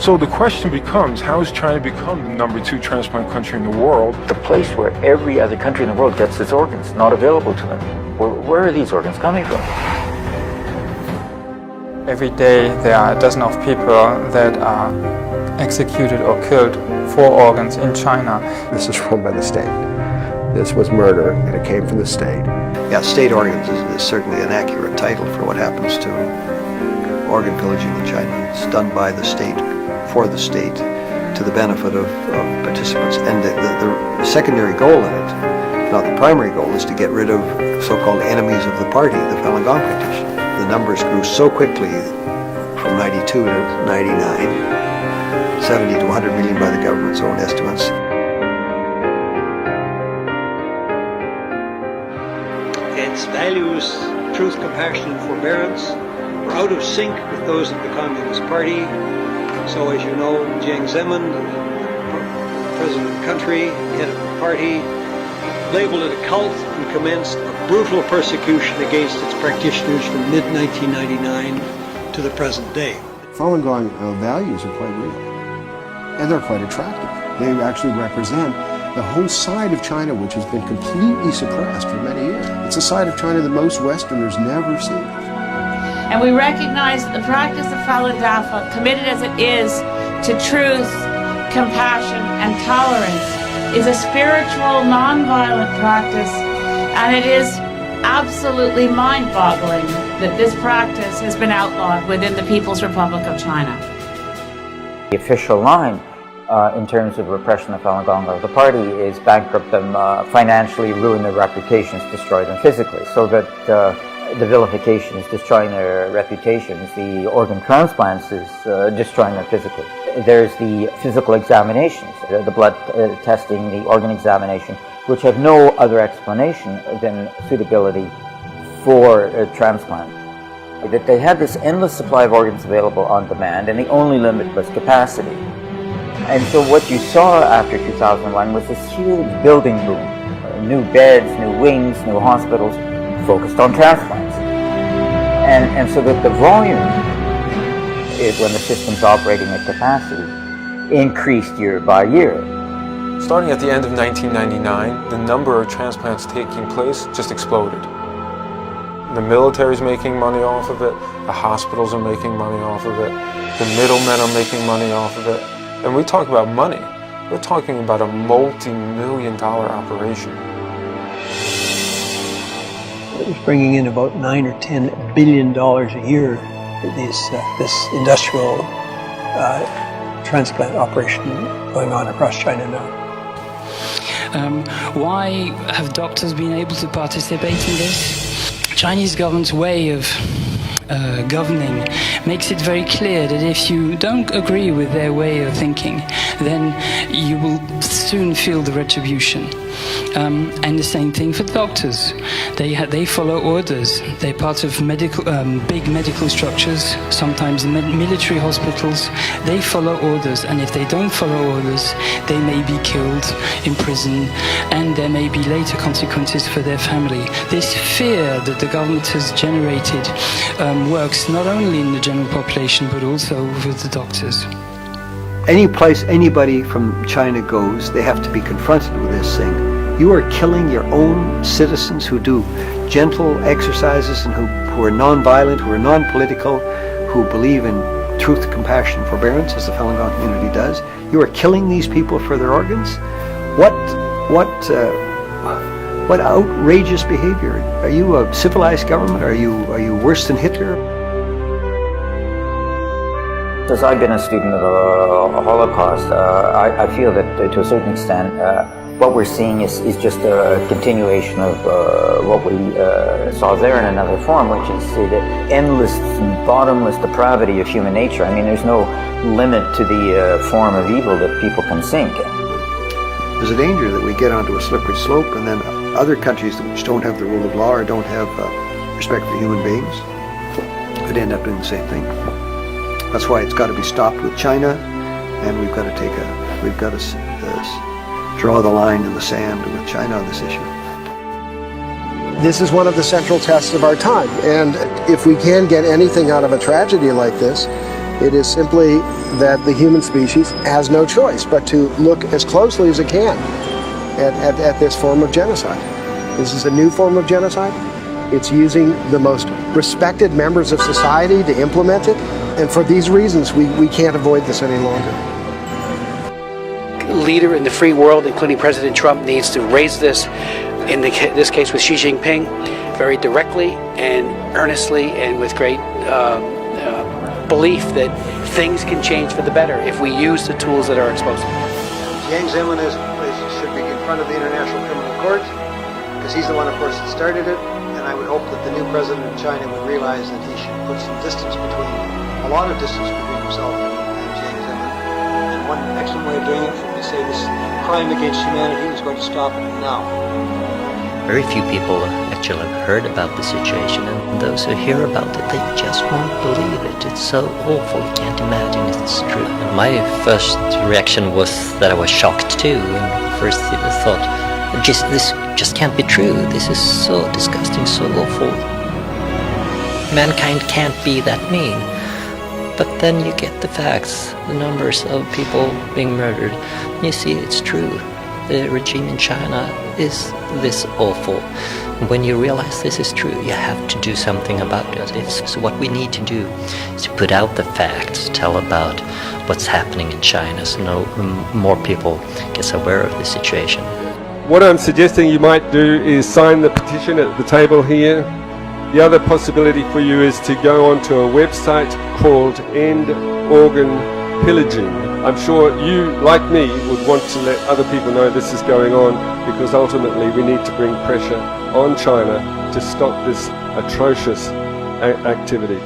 So the question becomes, how has China become the #2 transplant country in the world? The place where every other country in the world gets its organs, not available to them. Where are these organs coming from? Every day there are dozens of people that are executed or killed for organs in China. This is run by the state. This was murder, and it came from the state. Yeah, state organs is certainly an accurate title for what happens to organ pillaging in China. It's done by the state, for the state, to the benefit of participants. And the secondary goal in it, not the primary goal, is to get rid of so-called enemies of the party, the Falun Gong practitioners. The numbers grew so quickly from 92 to 99, 70 to 100 million by the government's own estimates. Its values, truth, compassion, and forbearance were out of sync with those of the Communist Party. So, as you know, Jiang Zemin, the president of the country, head of the party, labeled it a cult and commenced a brutal persecution against its practitioners from mid-1999 to the present day. Falun Gong values are quite real, and they're quite attractive. They actually represent the whole side of China which has been completely suppressed for many years. It's a side of China that most Westerners never see. And we recognize that the practice of Falun Dafa, committed as it is to truth, compassion, and tolerance, is a spiritual, non-violent practice, and it is absolutely mind-boggling that this practice has been outlawed within the People's Republic of China. The official line in terms of repression of Falun Gong of the party is bankrupt them financially, ruin their reputations, destroy them physically. So that the vilification is destroying their reputations, the organ transplants is destroying them physically. There's the physical examinations, the blood testing, the organ examination, which have no other explanation than suitability for transplant. That they had this endless supply of organs available on demand, and the only limit was capacity. And so what you saw after 2001 was this huge building boom. New beds, new wings, new hospitals focused on transplants. And so that the volume, when the system's operating at capacity, increased year by year. Starting at the end of 1999, the number of transplants taking place just exploded. The military's making money off of it, the hospitals are making money off of it, the middlemen are making money off of it. And we talk about money, we're talking about a multi-million-dollar operation. It was bringing in about $9 or $10 billion a year, this industrial transplant operation going on across China now. Why have doctors been able to participate in this? Chinese government's way of governing makes it very clear that if you don't agree with their way of thinking, then you will soon feel the retribution. And the same thing for doctors. They follow orders. They're part of big medical structures, sometimes military hospitals. They follow orders, and if they don't follow orders, they may be killed in prison, and there may be later consequences for their family. This fear that the government has generated works not only in the general population, but also with the doctors. Any place anybody from China goes, they have to be confronted with this thing. You are killing your own citizens who do gentle exercises and who are non-violent, who are non-political, who believe in truth, compassion, forbearance, as the Falun Gong community does. You are killing these people for their organs. What outrageous behavior! Are you a civilized government? Are you worse than Hitler? As I've been a student of the Holocaust, I feel that to a certain extent, what we're seeing is just a continuation of what we saw there in another form, which is the endless and bottomless depravity of human nature. I mean, there's no limit to the form of evil that people can sink. There's a danger that we get onto a slippery slope, and then other countries which don't have the rule of law or don't have respect for human beings could end up doing the same thing. That's why it's got to be stopped with China, and we've got to draw the line in the sand with China on this issue. This is one of the central tests of our time, and if we can get anything out of a tragedy like this, It is simply that the human species has no choice but to look as closely as it can at this form of genocide. This is a new form of genocide. It's using the most respected members of society to implement it. And for these reasons, we can't avoid this any longer. Leader in the free world, including President Trump, needs to raise this, in this case with Xi Jinping, very directly and earnestly and with great belief that things can change for the better if we use the tools that are exposed. Jiang Zemin should be in front of the International Criminal Court because he's the one, of course, that started it. And I would hope that the new president of China would realize that he should put some distance between, a lot of distance between himself and Jiang Zemin. And one excellent way of doing it would be to say this crime against humanity is going to stop now. Very few people actually have heard about the situation, and those who hear about it, they just won't believe it. It's so awful, you can't imagine it's true. And my first reaction was that I was shocked too, and first I thought, this just can't be true. This is so disgusting, so awful. Mankind can't be that mean. But then you get the facts, the numbers of people being murdered, and you see it's true. The regime in China is this awful. When you realize this is true, you have to do something about it. So what we need to do is to put out the facts, tell about what's happening in China so more people get aware of the situation. What I'm suggesting you might do is sign the petition at the table here. The other possibility for you is to go onto a website called End Organ Pillaging. I'm sure you, like me, would want to let other people know this is going on, because ultimately we need to bring pressure on China to stop this atrocious activity.